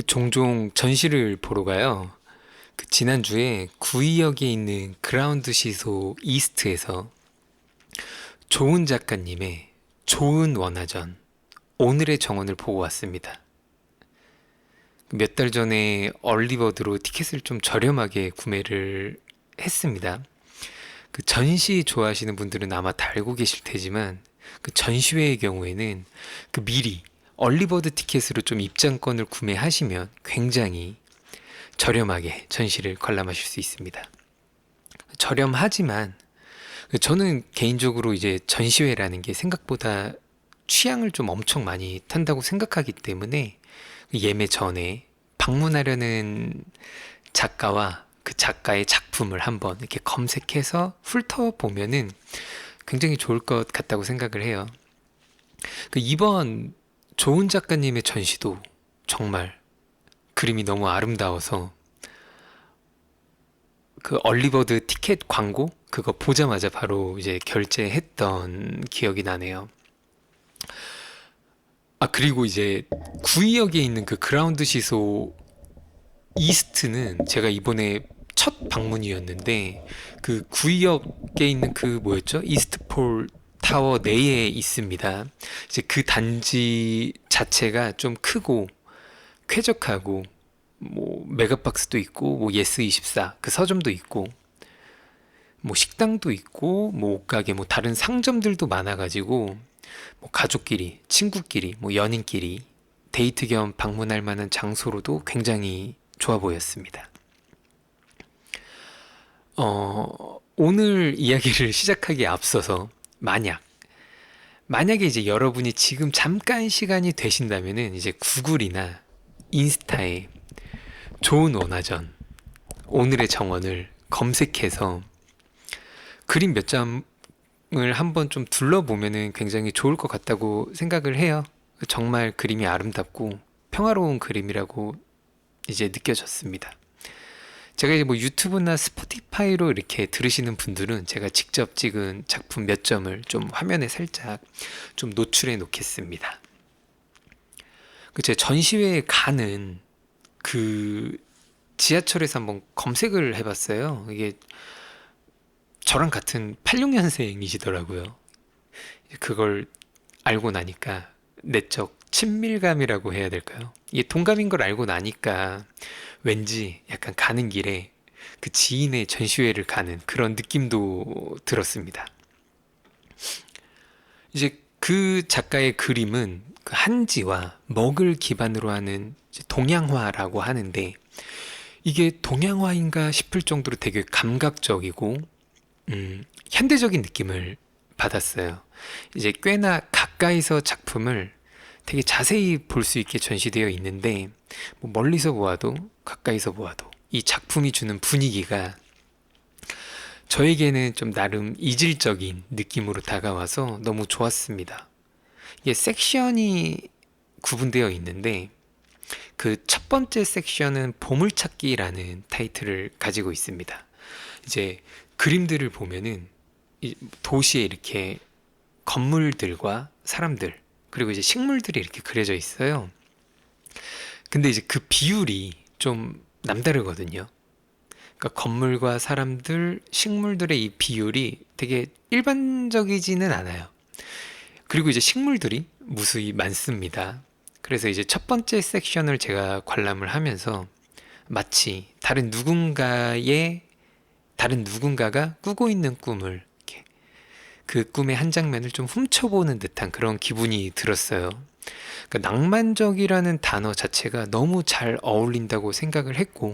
종종 전시를 보러 가요. 지난주에 구의역에 있는 그라운드 시소 이스트에서 조은 작가님의 좋은 원화전, 오늘의 정원을 보고 왔습니다. 몇 달 전에 얼리버드로 티켓을 좀 저렴하게 구매를 했습니다. 전시 좋아하시는 분들은 아마 다 알고 계실 테지만 전시회의 경우에는 미리 얼리버드 티켓으로 좀 입장권을 구매하시면 굉장히 저렴하게 전시를 관람하실 수 있습니다. 저렴하지만 저는 개인적으로 이제 전시회라는 게 생각보다 취향을 좀 엄청 많이 탄다고 생각하기 때문에 예매 전에 방문하려는 작가와 그 작가의 작품을 한번 이렇게 검색해서 훑어보면은 굉장히 좋을 것 같다고 생각을 해요. 이번 조은 작가님의 전시도 정말 그림이 너무 아름다워서 얼리버드 티켓 광고 그거 보자마자 바로 이제 결제했던 기억이 나네요. 그리고 이제 구의역에 있는 그라운드 시소 이스트는 제가 이번에 첫 방문이었는데 구의역에 있는 뭐였죠? 이스트폴 타워 내에 있습니다. 이제 단지 자체가 좀 크고 쾌적하고 메가박스도 있고 예스24 서점도 있고 식당도 있고 옷가게 다른 상점들도 많아가지고 가족끼리 친구끼리 연인끼리 데이트 겸 방문할 만한 장소로도 굉장히 좋아 보였습니다. 오늘 이야기를 시작하기에 앞서서 만약에 이제 여러분이 지금 잠깐 시간이 되신다면은 이제 구글이나 인스타에 좋은 원화전, 오늘의 정원을 검색해서 그림 몇 장을 한번 좀 둘러보면은 굉장히 좋을 것 같다고 생각을 해요. 정말 그림이 아름답고 평화로운 그림이라고 이제 느껴졌습니다. 제가 이제 유튜브나 스포티파이로 이렇게 들으시는 분들은 제가 직접 찍은 작품 몇 점을 좀 화면에 살짝 좀 노출해 놓겠습니다. 제 전시회에 가는 지하철에서 한번 검색을 해봤어요. 이게 저랑 같은 86년생이시더라고요. 그걸 알고 나니까 내적 친밀감이라고 해야 될까요? 이게 동갑인 걸 알고 나니까 왠지 약간 가는 길에 지인의 전시회를 가는 그런 느낌도 들었습니다. 이제 작가의 그림은 한지와 먹을 기반으로 하는 동양화라고 하는데 이게 동양화인가 싶을 정도로 되게 감각적이고 현대적인 느낌을 받았어요. 이제 꽤나 가까이서 작품을 되게 자세히 볼 수 있게 전시되어 있는데 멀리서 보아도 가까이서 보아도 이 작품이 주는 분위기가 저에게는 좀 나름 이질적인 느낌으로 다가와서 너무 좋았습니다. 이게 섹션이 구분되어 있는데 첫 번째 섹션은 보물찾기라는 타이틀을 가지고 있습니다. 이제 그림들을 보면은 도시에 이렇게 건물들과 사람들 그리고 이제 식물들이 이렇게 그려져 있어요. 근데 이제 비율이 좀 남다르거든요. 건물과 사람들, 식물들의 이 비율이 되게 일반적이지는 않아요. 그리고 이제 식물들이 무수히 많습니다. 그래서 이제 첫 번째 섹션을 제가 관람을 하면서 마치 다른 누군가가 꾸고 있는 꿈을 이렇게 꿈의 한 장면을 좀 훔쳐보는 듯한 그런 기분이 들었어요. 낭만적이라는 단어 자체가 너무 잘 어울린다고 생각을 했고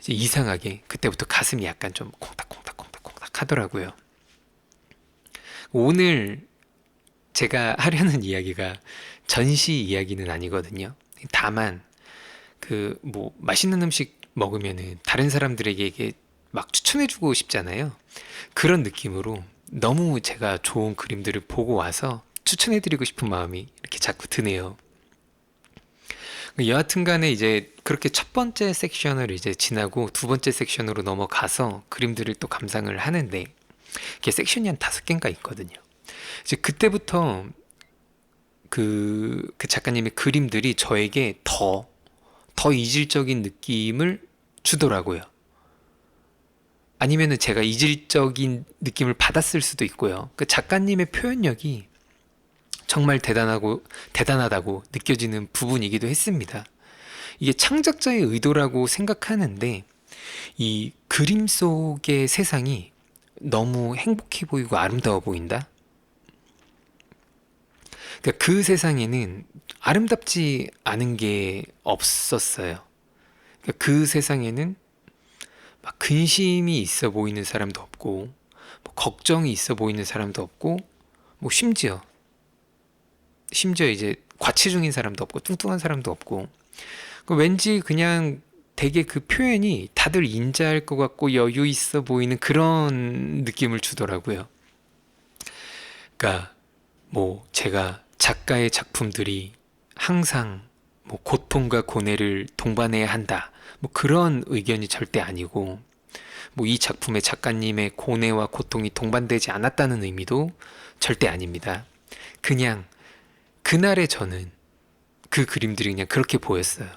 이제 이상하게 그때부터 가슴이 약간 좀 콩닥콩닥 하더라고요. 오늘 제가 하려는 이야기가 전시 이야기는 아니거든요. 다만 맛있는 음식 먹으면은 다른 사람들에게 이게 막 추천해주고 싶잖아요. 그런 느낌으로 너무 제가 좋은 그림들을 보고 와서 추천해드리고 싶은 마음이 이렇게 자꾸 드네요. 여하튼 간에 이제 그렇게 첫 번째 섹션을 이제 지나고 두 번째 섹션으로 넘어가서 그림들을 또 감상을 하는데 이게 섹션이 한 5개인가 있거든요. 이제 그때부터 그 작가님의 그림들이 저에게 더 더 이질적인 느낌을 주더라고요. 아니면은 제가 이질적인 느낌을 받았을 수도 있고요. 그 작가님의 표현력이 정말 대단하다고 느껴지는 부분이기도 했습니다. 이게 창작자의 의도라고 생각하는데 이 그림 속의 세상이 너무 행복해 보이고 아름다워 보인다? 그러니까 그 세상에는 아름답지 않은 게 없었어요. 그러니까 그 세상에는 막 근심이 있어 보이는 사람도 없고, 뭐 걱정이 있어 보이는 사람도 없고, 뭐 심지어 이제 과치 중인 사람도 없고, 뚱뚱한 사람도 없고, 왠지 그냥 되게 그 표현이 다들 인자할 것 같고 여유 있어 보이는 그런 느낌을 주더라고요. 그러니까 뭐 제가 작가의 작품들이 항상 뭐 고통과 고뇌를 동반해야 한다. 뭐 그런 의견이 절대 아니고 뭐 이 작품의 작가님의 고뇌와 고통이 동반되지 않았다는 의미도 절대 아닙니다. 그냥 그날의 저는 그 그림들이 그냥 그렇게 보였어요.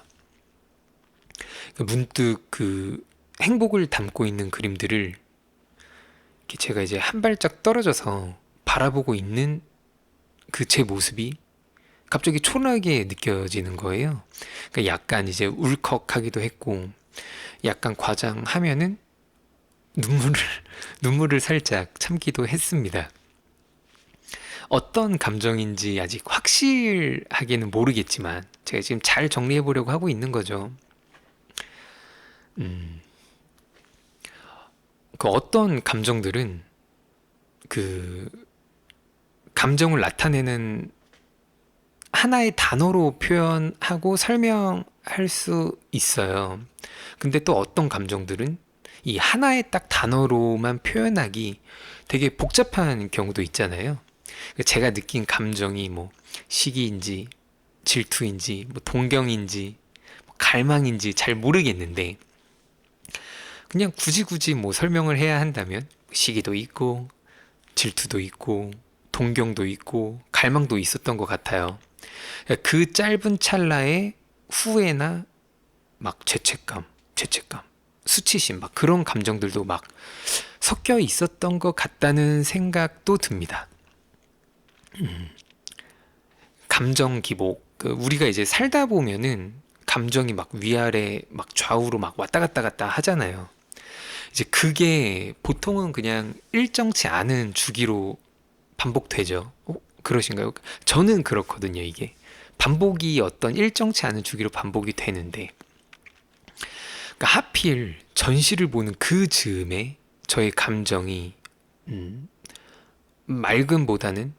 문득 그 행복을 담고 있는 그림들을 이렇게 제가 이제 한 발짝 떨어져서 바라보고 있는 그 제 모습이 갑자기 초라하게 느껴지는 거예요. 그러니까 약간 이제 울컥하기도 했고, 약간 과장하면은 눈물을, 눈물을 살짝 참기도 했습니다. 어떤 감정인지 아직 확실하게는 모르겠지만, 제가 지금 잘 정리해 보려고 하고 있는 거죠. 그 어떤 감정들은 그 감정을 나타내는 하나의 단어로 표현하고 설명할 수 있어요. 근데 또 어떤 감정들은 이 하나의 딱 단어로만 표현하기 되게 복잡한 경우도 있잖아요. 제가 느낀 감정이 뭐 시기인지 질투인지 뭐 동경인지 뭐 갈망인지 잘 모르겠는데 그냥 굳이 뭐 설명을 해야 한다면 시기도 있고 질투도 있고 동경도 있고 갈망도 있었던 것 같아요. 그 짧은 찰나의 후회나 막 죄책감, 수치심 막 그런 감정들도 막 섞여 있었던 것 같다는 생각도 듭니다. 감정 기복. 우리가 이제 살다 보면은 감정이 막 위아래 막 좌우로 막 왔다 갔다 하잖아요. 이제 그게 보통은 그냥 일정치 않은 주기로 반복되죠. 그러신가요? 저는 그렇거든요, 이게. 반복이 어떤 일정치 않은 주기로 반복이 되는데, 그러니까 하필 전시를 보는 그 즈음에 저의 감정이, 맑음보다는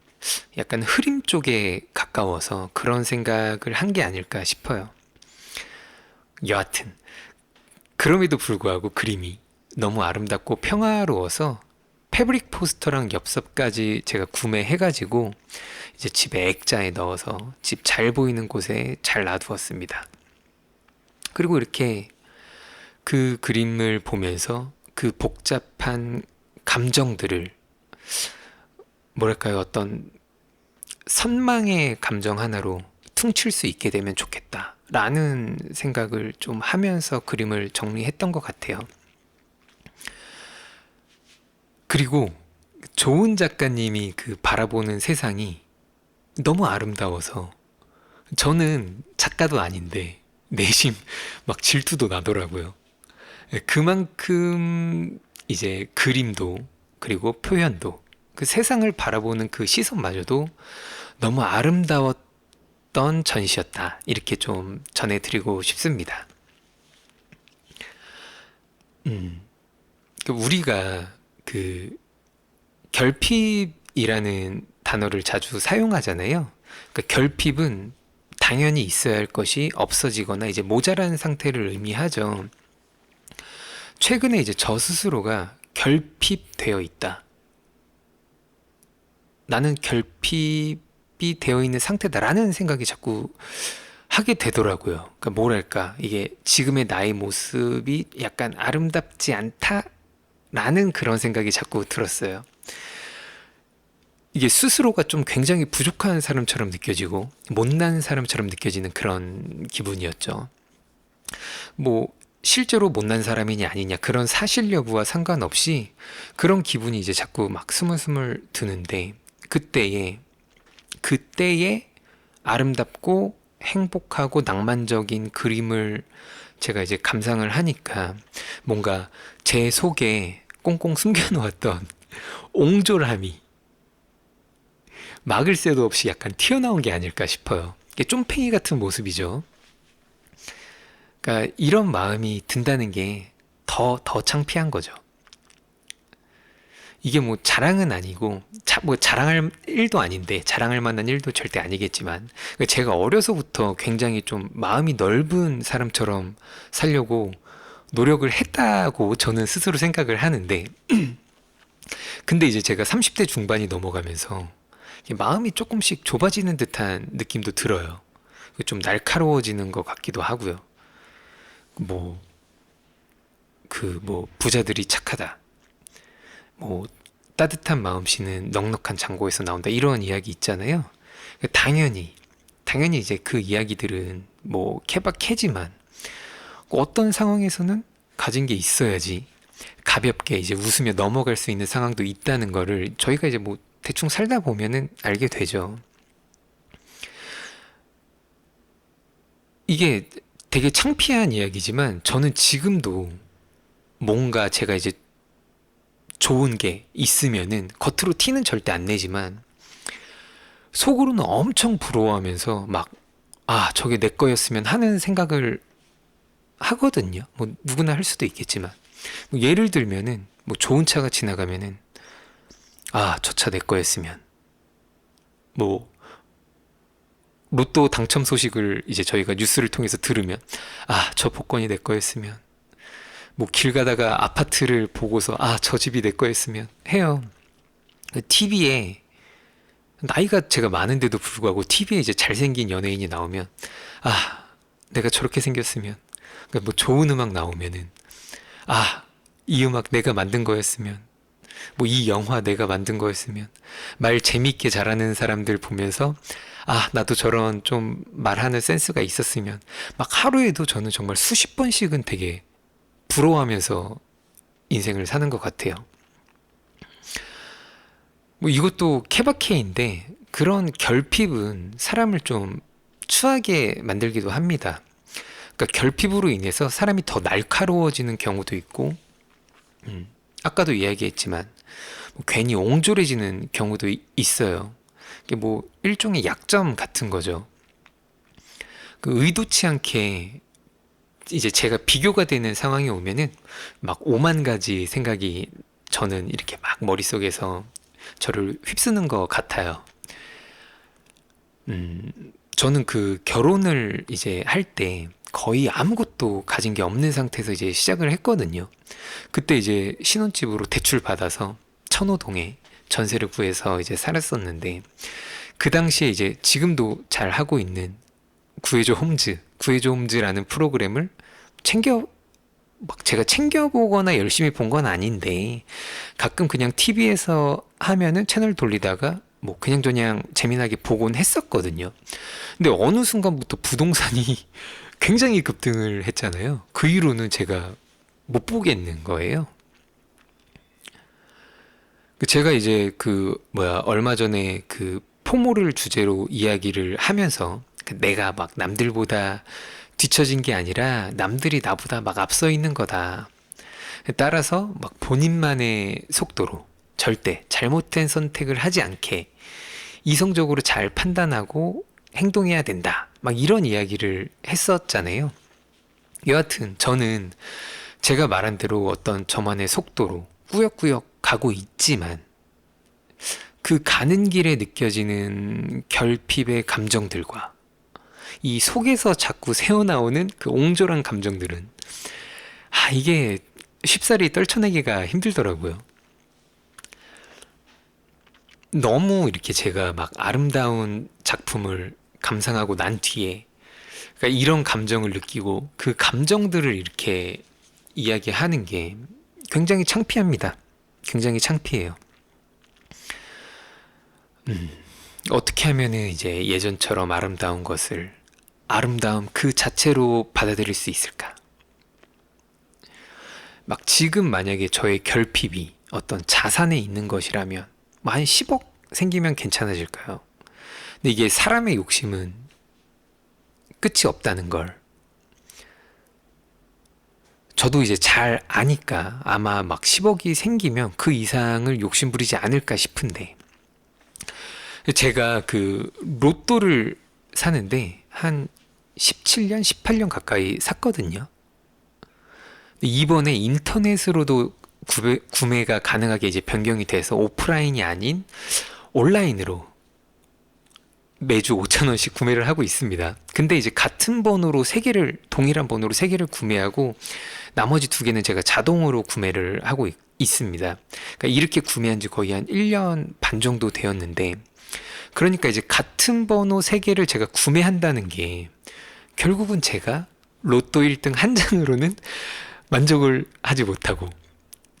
약간 흐림 쪽에 가까워서 그런 생각을 한 게 아닐까 싶어요. 여하튼, 그럼에도 불구하고 그림이 너무 아름답고 평화로워서 패브릭 포스터랑 엽서까지 제가 구매해가지고 이제 집에 액자에 넣어서 집 잘 보이는 곳에 잘 놔두었습니다. 그리고 이렇게 그 그림을 보면서 그 복잡한 감정들을 뭐랄까요, 어떤 선망의 감정 하나로 퉁칠 수 있게 되면 좋겠다 라는 생각을 좀 하면서 그림을 정리했던 것 같아요. 그리고 좋은 작가님이 그 바라보는 세상이 너무 아름다워서 저는 작가도 아닌데 내심 막 질투도 나더라고요. 그만큼 이제 그림도 그리고 표현도 그 세상을 바라보는 그 시선마저도 너무 아름다웠던 전시였다. 이렇게 좀 전해드리고 싶습니다. 우리가 그 결핍이라는 단어를 자주 사용하잖아요. 그러니까 결핍은 당연히 있어야 할 것이 없어지거나 이제 모자란 상태를 의미하죠. 최근에 이제 저 스스로가 결핍되어 있다. 나는 결핍이 되어 있는 상태다라는 생각이 자꾸 하게 되더라고요. 그러니까 뭐랄까, 이게 지금의 나의 모습이 약간 아름답지 않다라는 그런 생각이 자꾸 들었어요. 이게 스스로가 좀 굉장히 부족한 사람처럼 느껴지고 못난 사람처럼 느껴지는 그런 기분이었죠. 뭐 실제로 못난 사람이냐 아니냐 그런 사실 여부와 상관없이 그런 기분이 이제 자꾸 막 스물스물 드는데 그때의 아름답고 행복하고 낭만적인 그림을 제가 이제 감상을 하니까 뭔가 제 속에 꽁꽁 숨겨놓았던 옹졸함이 막을 새도 없이 약간 튀어나온 게 아닐까 싶어요. 이게 쫌팽이 같은 모습이죠. 그러니까 이런 마음이 든다는 게 더 창피한 거죠. 이게 뭐 자랑은 아니고, 뭐 자랑할 일도 아닌데, 자랑할 만한 일도 절대 아니겠지만, 그러니까 제가 어려서부터 굉장히 좀 마음이 넓은 사람처럼 살려고 노력을 했다고 저는 스스로 생각을 하는데, 근데 이제 제가 30대 중반이 넘어가면서 이게 마음이 조금씩 좁아지는 듯한 느낌도 들어요. 좀 날카로워지는 것 같기도 하고요. 뭐, 뭐, 부자들이 착하다. 뭐, 따뜻한 마음씨는 넉넉한 창고에서 나온다. 이런 이야기 있잖아요. 당연히 이제 그 이야기들은 뭐, 케바케지만, 어떤 상황에서는 가진 게 있어야지 가볍게 이제 웃으며 넘어갈 수 있는 상황도 있다는 거를 저희가 이제 뭐, 대충 살다 보면은 알게 되죠. 이게 되게 창피한 이야기지만 저는 지금도 뭔가 제가 이제 좋은 게 있으면은 겉으로 티는 절대 안 내지만 속으로는 엄청 부러워하면서 막 저게 내 거였으면 하는 생각을 하거든요. 뭐 누구나 할 수도 있겠지만 뭐 예를 들면은 뭐 좋은 차가 지나가면은 저 차 내 거였으면 뭐 로또 당첨 소식을 이제 저희가 뉴스를 통해서 들으면 저 복권이 내 거였으면 뭐 길 가다가 아파트를 보고서 저 집이 내 거였으면 해요. TV에 나이가 제가 많은데도 불구하고 TV에 이제 잘생긴 연예인이 나오면 내가 저렇게 생겼으면 그러니까 뭐 좋은 음악 나오면은 이 음악 내가 만든 거였으면 뭐 이 영화 내가 만든 거였으면 말 재밌게 잘하는 사람들 보면서 나도 저런 좀 말하는 센스가 있었으면 막 하루에도 저는 정말 수십 번씩은 되게 부러워하면서 인생을 사는 것 같아요. 뭐 이것도 케바케인데 그런 결핍은 사람을 좀 추하게 만들기도 합니다. 그러니까 결핍으로 인해서 사람이 더 날카로워지는 경우도 있고, 아까도 이야기했지만 뭐 괜히 옹졸해지는 경우도 있어요. 이게 뭐 일종의 약점 같은 거죠. 그 의도치 않게 이제 제가 비교가 되는 상황이 오면은 막 오만 가지 생각이 저는 이렇게 막 머릿속에서 저를 휩쓰는 것 같아요. 저는 그 결혼을 이제 할 때 거의 아무것도 가진 게 없는 상태에서 이제 시작을 했거든요. 그때 이제 신혼집으로 대출 받아서 천호동에 전세를 구해서 이제 살았었는데 그 당시에 이제 지금도 잘 하고 있는 구해줘 홈즈라는 프로그램을 막 제가 챙겨보거나 열심히 본 건 아닌데 가끔 그냥 TV에서 하면은 채널 돌리다가 뭐 그냥 재미나게 보곤 했었거든요. 근데 어느 순간부터 부동산이 굉장히 급등을 했잖아요. 그 이후로는 제가 못 보겠는 거예요. 제가 이제 얼마 전에 그 포모를 주제로 이야기를 하면서 내가 막 남들보다 뒤처진 게 아니라 남들이 나보다 막 앞서 있는 거다. 따라서 막 본인만의 속도로 절대 잘못된 선택을 하지 않게 이성적으로 잘 판단하고 행동해야 된다. 막 이런 이야기를 했었잖아요. 여하튼 저는 제가 말한 대로 어떤 저만의 속도로 꾸역꾸역 가고 있지만 그 가는 길에 느껴지는 결핍의 감정들과 이 속에서 자꾸 새어나오는 그 옹졸한 감정들은 이게 쉽사리 떨쳐내기가 힘들더라고요. 너무 이렇게 제가 막 아름다운 작품을 감상하고 난 뒤에 그러니까 이런 감정을 느끼고 그 감정들을 이렇게 이야기하는 게 굉장히 창피합니다. 굉장히 창피해요. 어떻게 하면은 이제 예전처럼 아름다운 것을 아름다움 그 자체로 받아들일 수 있을까? 막 지금 만약에 저의 결핍이 어떤 자산에 있는 것이라면 뭐 한 10억 생기면 괜찮아질까요? 근데 이게 사람의 욕심은 끝이 없다는 걸 저도 이제 잘 아니까 아마 막 10억이 생기면 그 이상을 욕심부리지 않을까 싶은데, 제가 그 로또를 사는데 한 17년, 18년 가까이 샀거든요. 이번에 인터넷으로도 구매가 가능하게 이제 변경이 돼서 오프라인이 아닌 온라인으로 매주 5,000원씩 구매를 하고 있습니다. 근데 이제 같은 번호로 동일한 번호로 세 개를 구매하고 나머지 두 개는 제가 자동으로 구매를 하고 있습니다. 그러니까 이렇게 구매한 지 거의 한 1년 반 정도 되었는데, 그러니까 이제 같은 번호 세 개를 제가 구매한다는 게 결국은 제가 로또 1등 한 장으로는 만족을 하지 못하고,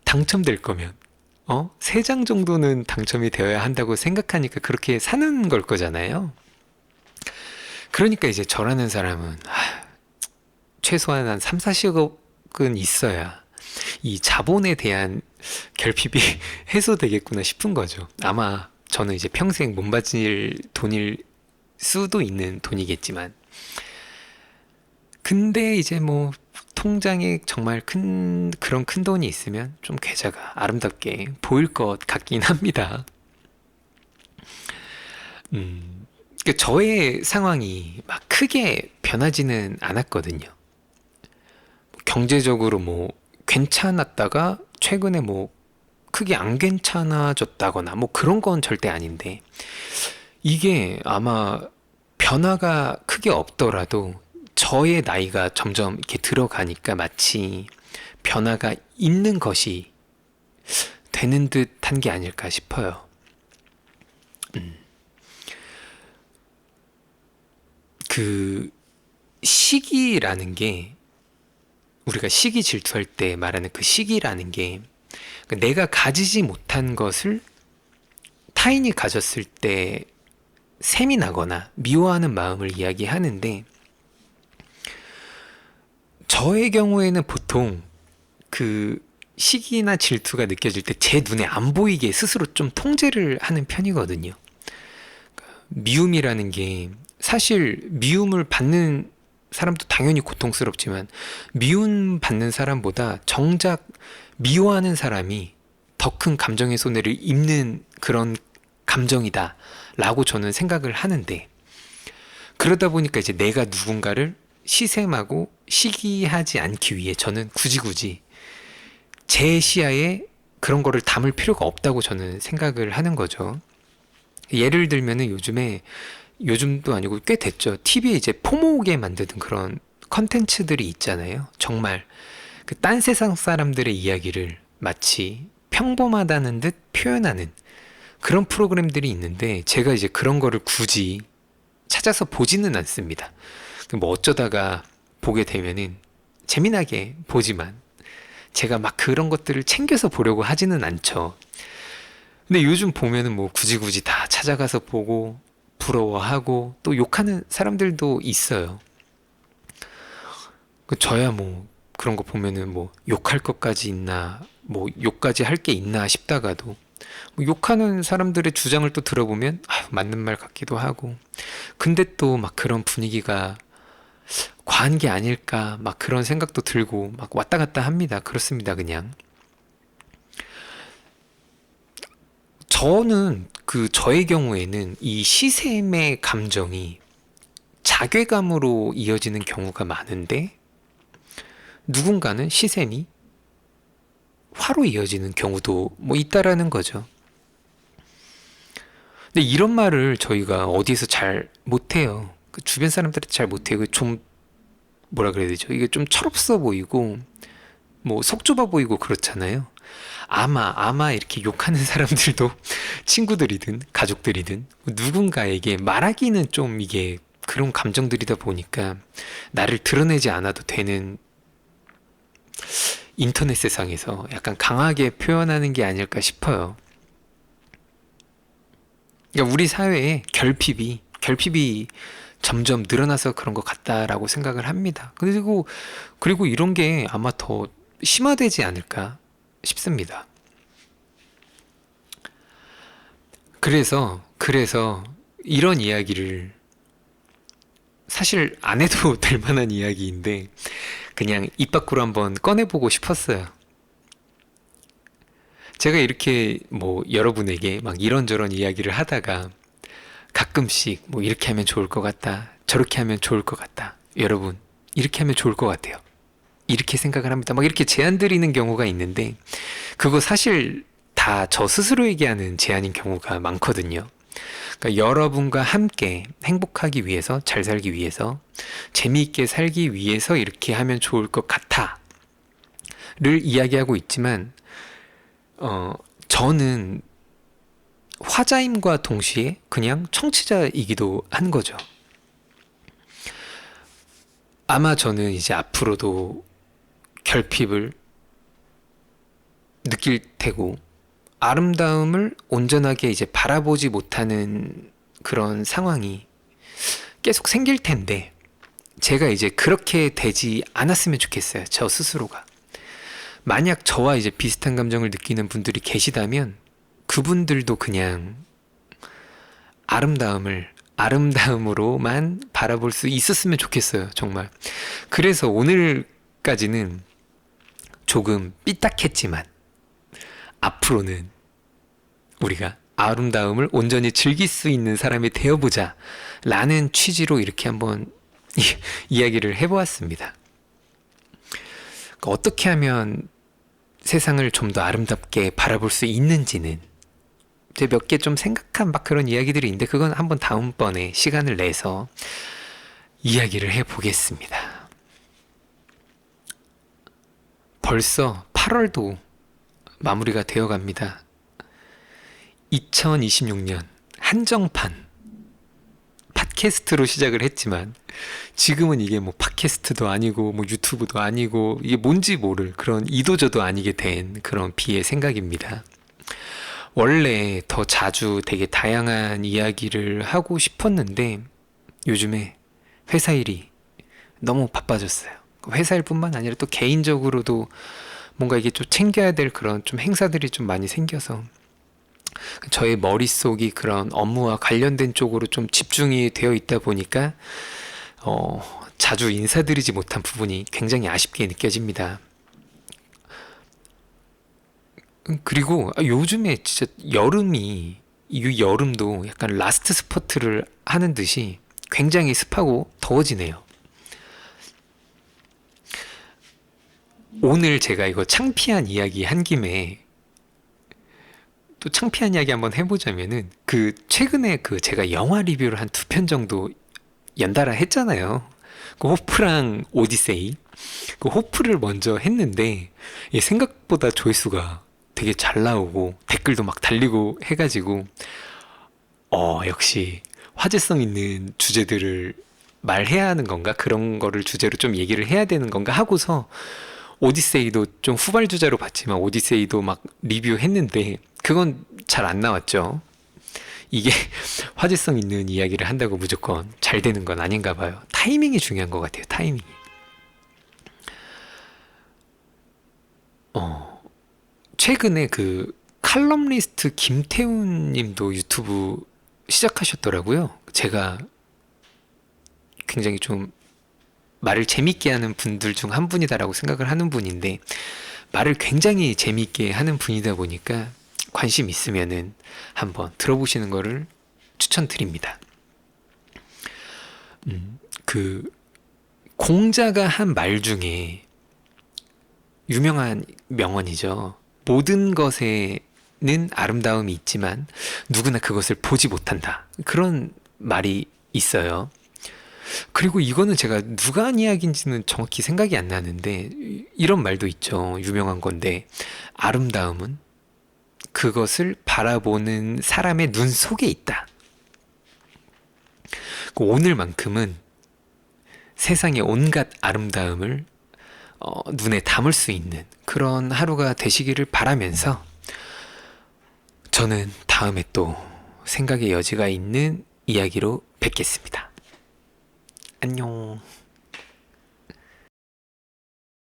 당첨될 거면 세 장 정도는 당첨이 되어야 한다고 생각하니까 그렇게 사는 걸 거잖아요. 그러니까 이제 저라는 사람은 최소한 한 3, 40억은 있어야 이 자본에 대한 결핍이 해소되겠구나 싶은 거죠. 아마 저는 이제 평생 못 받을 돈일 수도 있는 돈이겠지만, 근데 이제 뭐 통장에 정말 그런 큰 돈이 있으면 좀 계좌가 아름답게 보일 것 같긴 합니다. 그러니까 저의 상황이 막 크게 변하지는 않았거든요. 경제적으로 뭐 괜찮았다가 최근에 뭐 크게 안 괜찮아졌다거나 뭐 그런 건 절대 아닌데, 이게 아마 변화가 크게 없더라도 저의 나이가 점점 이렇게 들어가니까 마치 변화가 있는 것이 되는 듯한 게 아닐까 싶어요. 그 시기라는 게, 우리가 시기 질투할 때 말하는 그 시기라는 게, 내가 가지지 못한 것을 타인이 가졌을 때 샘이 나거나 미워하는 마음을 이야기하는데, 저의 경우에는 보통 그 시기나 질투가 느껴질 때 제 눈에 안 보이게 스스로 좀 통제를 하는 편이거든요. 미움이라는 게, 사실 미움을 받는 사람도 당연히 고통스럽지만 미움 받는 사람보다 정작 미워하는 사람이 더 큰 감정의 손해를 입는 그런 감정이다 라고 저는 생각을 하는데, 그러다 보니까 이제 내가 누군가를 시샘하고 시기하지 않기 위해 저는 굳이 제 시야에 그런 거를 담을 필요가 없다고 저는 생각을 하는 거죠. 예를 들면은 요즘도 아니고 꽤 됐죠. TV에 이제 포모게 만드는 그런 컨텐츠들이 있잖아요. 정말 그 딴 세상 사람들의 이야기를 마치 평범하다는 듯 표현하는 그런 프로그램들이 있는데, 제가 이제 그런 거를 굳이 찾아서 보지는 않습니다. 뭐 어쩌다가 보게 되면은 재미나게 보지만 제가 막 그런 것들을 챙겨서 보려고 하지는 않죠. 근데 요즘 보면은 뭐 굳이 다 찾아가서 보고 부러워하고 또 욕하는 사람들도 있어요. 저야 뭐 그런 거 보면은 뭐 욕할 것까지 있나, 뭐 욕까지 할 게 있나 싶다가도 뭐 욕하는 사람들의 주장을 또 들어보면 맞는 말 같기도 하고, 근데 또 막 그런 분위기가 과한 게 아닐까 막 그런 생각도 들고 막 왔다 갔다 합니다. 그렇습니다. 그냥 저는 저의 경우에는 이 시샘의 감정이 자괴감으로 이어지는 경우가 많은데, 누군가는 시샘이 화로 이어지는 경우도 뭐 있다라는 거죠. 근데 이런 말을 저희가 어디에서 잘 못해요. 주변 사람들이 잘 못해요. 좀 뭐라 그래야 되죠? 이게 좀 철없어 보이고 뭐 속 좁아 보이고 그렇잖아요. 아마 이렇게 욕하는 사람들도 친구들이든 가족들이든 누군가에게 말하기는 좀 이게 그런 감정들이다 보니까 나를 드러내지 않아도 되는 인터넷 세상에서 약간 강하게 표현하는 게 아닐까 싶어요. 그러니까 우리 사회에 결핍이 점점 늘어나서 그런 것 같다라고 생각을 합니다. 그리고 이런 게 아마 더 심화되지 않을까 싶습니다. 그래서 이런 이야기를 사실 안 해도 될 만한 이야기인데 그냥 입 밖으로 한번 꺼내보고 싶었어요. 제가 이렇게 뭐 여러분에게 막 이런저런 이야기를 하다가 가끔씩 뭐 이렇게 하면 좋을 것 같다, 저렇게 하면 좋을 것 같다, 여러분 이렇게 하면 좋을 것 같아요, 이렇게 생각을 합니다, 막 이렇게 제안 드리는 경우가 있는데 그거 사실 다 저 스스로에게 하는 제안인 경우가 많거든요. 그러니까 여러분과 함께 행복하기 위해서, 잘 살기 위해서, 재미있게 살기 위해서 이렇게 하면 좋을 것 같아 를 이야기하고 있지만 저는 화자임과 동시에 그냥 청취자이기도 한 거죠. 아마 저는 이제 앞으로도 결핍을 느낄 테고 아름다움을 온전하게 이제 바라보지 못하는 그런 상황이 계속 생길 텐데 제가 이제 그렇게 되지 않았으면 좋겠어요. 저 스스로가. 만약 저와 이제 비슷한 감정을 느끼는 분들이 계시다면 그분들도 그냥 아름다움으로만 바라볼 수 있었으면 좋겠어요. 정말. 그래서 오늘까지는 조금 삐딱했지만 앞으로는 우리가 아름다움을 온전히 즐길 수 있는 사람이 되어보자 라는 취지로 이렇게 한번 이야기를 해보았습니다. 어떻게 하면 세상을 좀 더 아름답게 바라볼 수 있는지는 제가 몇 개 좀 생각한 막 그런 이야기들이 있는데 그건 한번 다음번에 시간을 내서 이야기를 해보겠습니다. 벌써 8월도 마무리가 되어 갑니다. 2026년 한정판 팟캐스트로 시작을 했지만 지금은 이게 뭐 팟캐스트도 아니고 뭐 유튜브도 아니고 이게 뭔지 모를 그런 이도저도 아니게 된 그런 비의 생각입니다. 원래 더 자주 되게 다양한 이야기를 하고 싶었는데 요즘에 회사 일이 너무 바빠졌어요. 회사 일뿐만 아니라 또 개인적으로도 뭔가 이게 좀 챙겨야 될 그런 좀 행사들이 좀 많이 생겨서 저의 머릿속이 그런 업무와 관련된 쪽으로 좀 집중이 되어 있다 보니까 자주 인사드리지 못한 부분이 굉장히 아쉽게 느껴집니다. 그리고 요즘에 진짜 이 여름도 약간 라스트 스퍼트를 하는 듯이 굉장히 습하고 더워지네요. 오늘 제가 이거 창피한 이야기 한 김에 또 창피한 이야기 한번 해보자면은 최근에 제가 영화 리뷰를 한 2편 정도 연달아 했잖아요. 그 호프랑 오디세이. 그 호프를 먼저 했는데 생각보다 조회수가 되게 잘 나오고 댓글도 막 달리고 해가지고 역시 화제성 있는 주제들을 말해야 하는 건가? 그런 거를 주제로 좀 얘기를 해야 되는 건가? 하고서 오디세이도 좀 후발주자로 봤지만 오디세이도 막 리뷰했는데 그건 잘 안 나왔죠. 이게 화제성 있는 이야기를 한다고 무조건 잘 되는 건 아닌가 봐요. 타이밍이 중요한 것 같아요. 타이밍이. 최근에 칼럼니스트 김태훈 님도 유튜브 시작하셨더라고요. 제가 굉장히 좀 말을 재밌게 하는 분들 중 한 분이다라고 생각을 하는 분인데 말을 굉장히 재밌게 하는 분이다 보니까 관심 있으면은 한번 들어보시는 거를 추천드립니다. 공자가 한 말 중에 유명한 명언이죠. 모든 것에는 아름다움이 있지만 누구나 그것을 보지 못한다. 그런 말이 있어요. 그리고 이거는 제가 누가 한 이야기인지는 정확히 생각이 안 나는데 이런 말도 있죠. 유명한 건데 아름다움은 그것을 바라보는 사람의 눈 속에 있다. 오늘만큼은 세상의 온갖 아름다움을 눈에 담을 수 있는 그런 하루가 되시기를 바라면서 저는 다음에 또 생각의 여지가 있는 이야기로 뵙겠습니다. 안녕.